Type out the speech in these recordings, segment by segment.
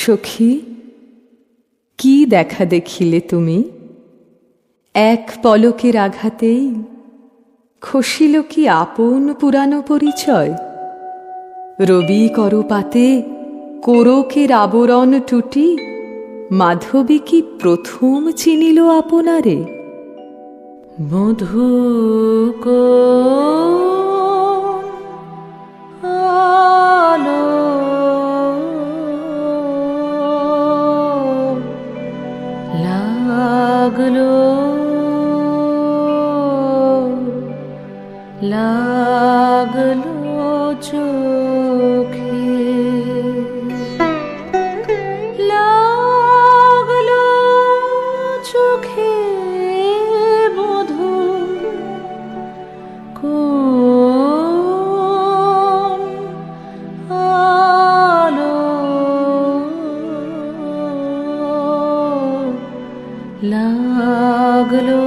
সখী, কি দেখা দেখিলে তুমি? এক পলকের আঘাতেই খসিল কি আপন পুরানো পরিচয়? রবি করপাতে কোরকের আবরণ টুটি মাধবী কি প্রথম চিনিল আপনারে? মধু আলো লাগলো লাগলো চোখে, লাগলো চোখে মধু কোন আলো লাগলো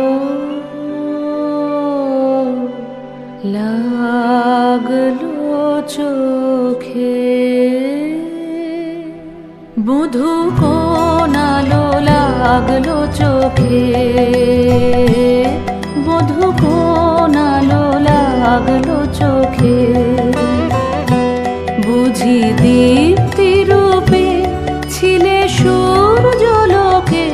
লাগলো চোখে। মধু কোন আলো লাগলো চোখে, মধু কোন আলো লাগলো চোখে। বুঝি দীপ্তি রূপে ছিলে সূর্যলোকে,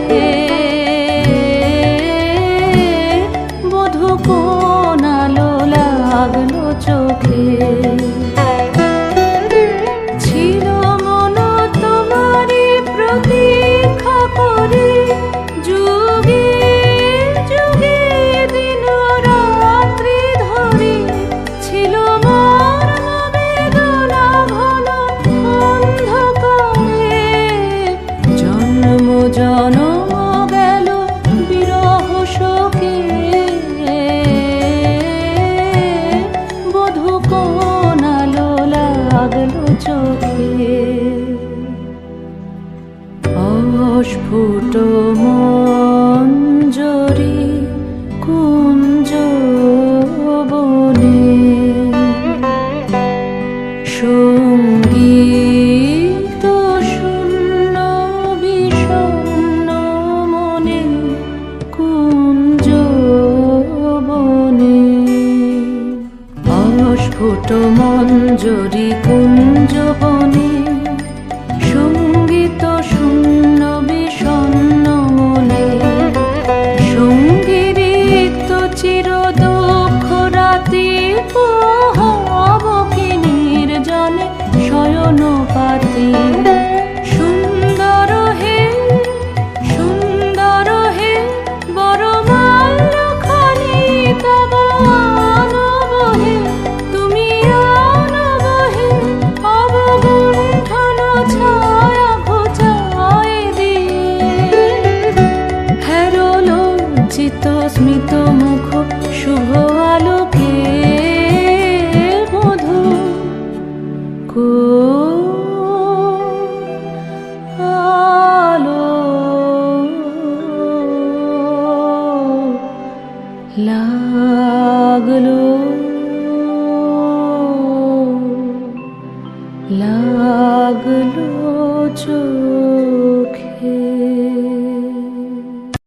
মধু কোন আলো লাগলো চোখে। ছিল মন তোমারি প্রতীক্ষা করে, যুগে যুগে দিন রাত্রি ধরে। ছিল মোর বেদনা ঘন অন্ধকারে, জন্ম জনম গেল বিরহ শোকে। বধূ কোন আলো লাগলো চোখে। অস্ফুট মঞ্জরি কুঞ্জ বনে, সঙ্গীত শূন্য বিষণ্ণ মনে কুঞ্জ বনে। অস্ফুট মঞ্জরি কুঞ্জ বনে, সঙ্গীত শূন্য বিষণ্ণ মনে। সঙ্গীরিক্ত চির দুঃখ রাতি পোহাব কি নির্জনে শয়ন পাতি। সুন্দর হে সুন্দর হে বরমাল্য খানি তব আনব হে, তুমি আনব হে অবগুণ্ঠন ছায়া ঘোচায় দিয়ে। হেরো লজ্জিত স্মিত মুখ শুভ আলোকে, মধু কোন আলো লাগলো লাগলো চোখে।